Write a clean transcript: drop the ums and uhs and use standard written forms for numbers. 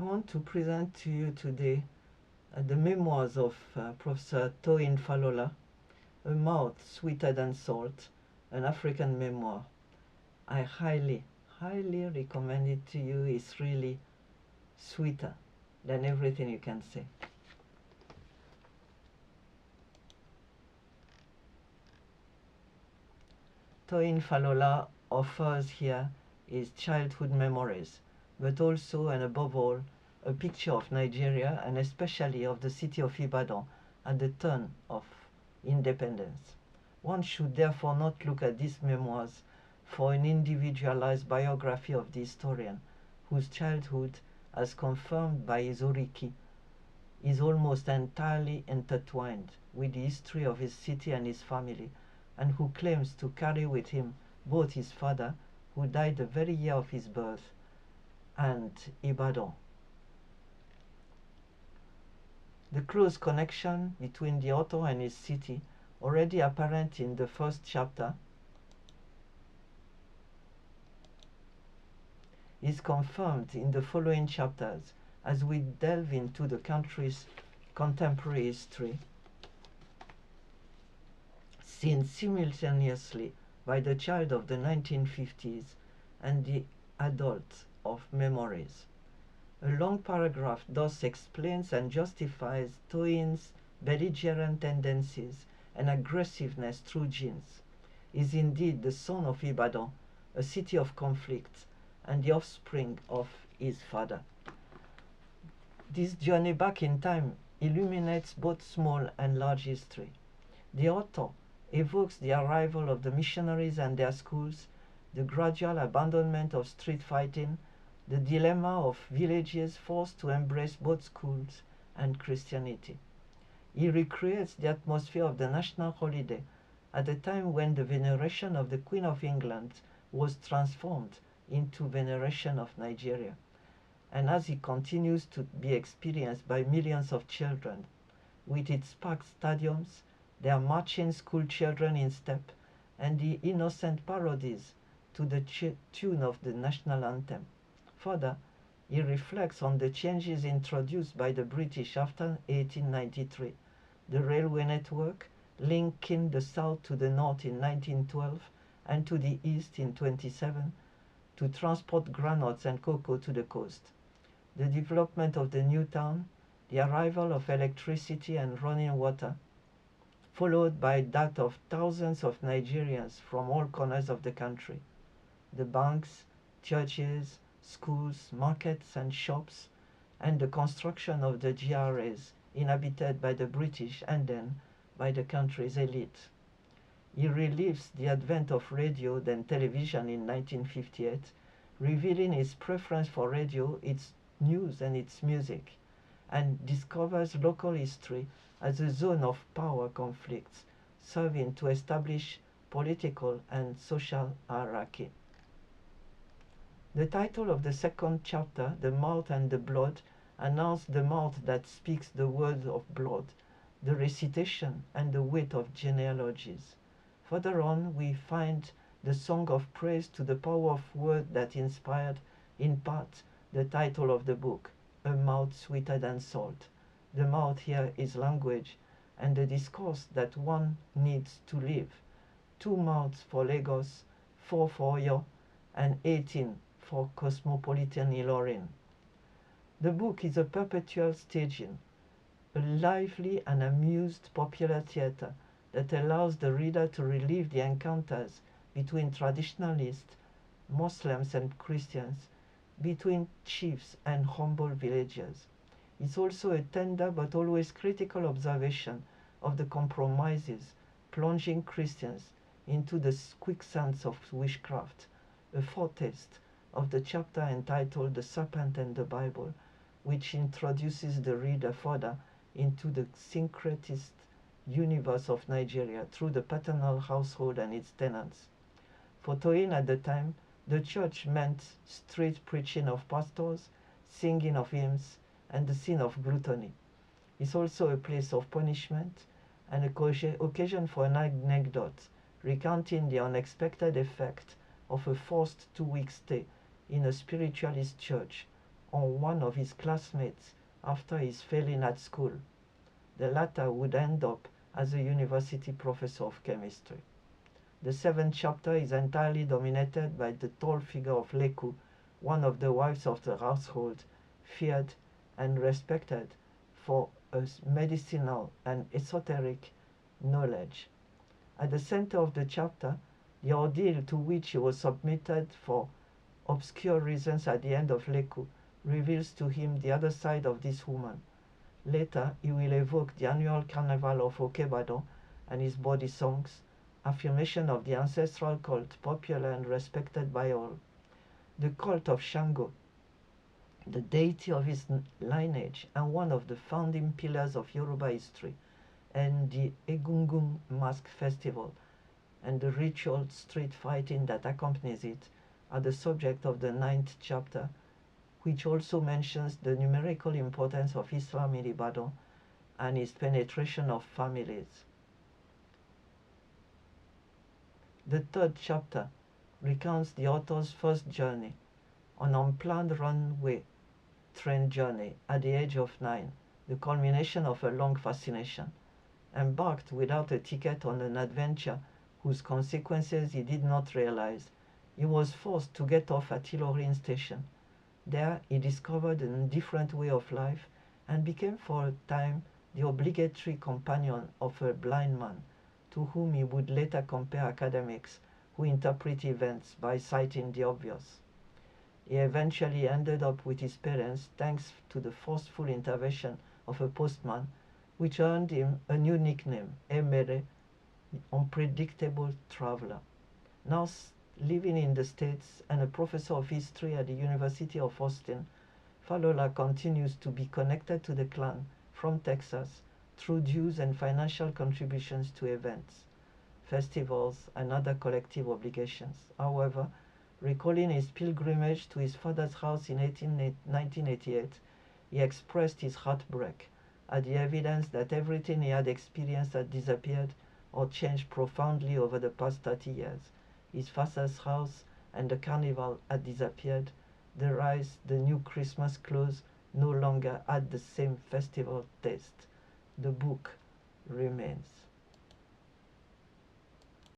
I want to present to you today the memoirs of Professor Toyin Falola, A Mouth Sweeter Than Salt, an African memoir. I highly recommend it to you. It's really sweeter than everything you can say. Toyin Falola offers here his childhood memories, but also and above all, a picture of Nigeria and especially of the city of Ibadan at the turn of independence. One should therefore not look at these memoirs for an individualized biography of the historian, whose childhood, as confirmed by his oriki, is almost entirely intertwined with the history of his city and his family, and who claims to carry with him both his father, who died the very year of his birth, and Ibadan. The close connection between the author and his city, already apparent in the first chapter, is confirmed in the following chapters as we delve into the country's contemporary history, seen simultaneously by the child of the 1950s and the adult of memories. A long paragraph thus explains and justifies Toyin's belligerent tendencies and aggressiveness through genes. He is indeed the son of Ibadan, a city of conflict, and the offspring of his father. This journey back in time illuminates both small and large history. The author evokes the arrival of the missionaries and their schools, the gradual abandonment of street fighting, the dilemma of villages forced to embrace both schools and Christianity. He recreates the atmosphere of the national holiday at a time when the veneration of the Queen of England was transformed into veneration of Nigeria, and as it continues to be experienced by millions of children, with its packed stadiums, their marching school children in step, and the innocent parodies to the tune of the national anthem. Further, he reflects on the changes introduced by the British after 1893, the railway network linking the south to the north in 1912 and to the east in 1927 to transport granules and cocoa to the coast, the development of the new town, the arrival of electricity and running water, followed by that of thousands of Nigerians from all corners of the country, the banks, churches, schools, markets and shops, and the construction of the GRAs inhabited by the British and then by the country's elite. He relieves the advent of radio, then television in 1958, revealing his preference for radio, its news and its music, and discovers local history as a zone of power conflicts, serving to establish political and social hierarchy. The title of the second chapter, The Mouth and the Blood, announced the mouth that speaks the word of blood, the recitation and the weight of genealogies. Further on, we find the song of praise to the power of word that inspired, in part, the title of the book, A Mouth Sweeter Than Salt. The mouth here is language and the discourse that one needs to live. 2 mouths for Lagos, 4 for Oyo, and 18 for cosmopolitan Ilorin. The book is a perpetual staging, a lively and amused popular theatre that allows the reader to relive the encounters between traditionalists, Muslims and Christians, between chiefs and humble villagers. It's also a tender but always critical observation of the compromises plunging Christians into the quicksands of witchcraft, a foretaste of the chapter entitled The Serpent and the Bible, which introduces the reader further into the syncretist universe of Nigeria through the paternal household and its tenants. For Toyin at the time, the church meant street preaching of pastors, singing of hymns, and the sin of gluttony. It's also a place of punishment and occasion for an anecdote recounting the unexpected effect of a forced 2-week stay in a spiritualist church on one of his classmates after his failing at school. The latter would end up as a university professor of chemistry. The seventh chapter is entirely dominated by the tall figure of Leku, one of the wives of the household, feared and respected for her medicinal and esoteric knowledge. At the center of the chapter, the ordeal to which he was submitted for obscure reasons at the end of Leku reveals to him the other side of this woman. Later, he will evoke the annual carnival of Ibadan and his body songs, affirmation of the ancestral cult, popular and respected by all. The cult of Shango, the deity of his lineage and one of the founding pillars of Yoruba history, and the Egungun Mask Festival and the ritual street fighting that accompanies it are the subject of the ninth chapter, which also mentions the numerical importance of Islam in Ibadan and its penetration of families. The third chapter recounts the author's first journey, an unplanned runway train journey at the age of 9, the culmination of a long fascination. Embarked without a ticket on an adventure whose consequences he did not realize, he was forced to get off at Ilorin station. There he discovered a different way of life and became for a time the obligatory companion of a blind man, to whom he would later compare academics who interpret events by citing the obvious. He eventually ended up with his parents thanks to the forceful intervention of a postman, which earned him a new nickname, Emere, unpredictable traveler. Now living in the States and a professor of history at the University of Austin, Falola continues to be connected to the clan from Texas through dues and financial contributions to events, festivals, and other collective obligations. However, recalling his pilgrimage to his father's house in 1988, he expressed his heartbreak at the evidence that everything he had experienced had disappeared or changed profoundly over the past 30 years. His father's house and the carnival had disappeared. The rice, the new Christmas clothes no longer had the same festival taste. The book remains.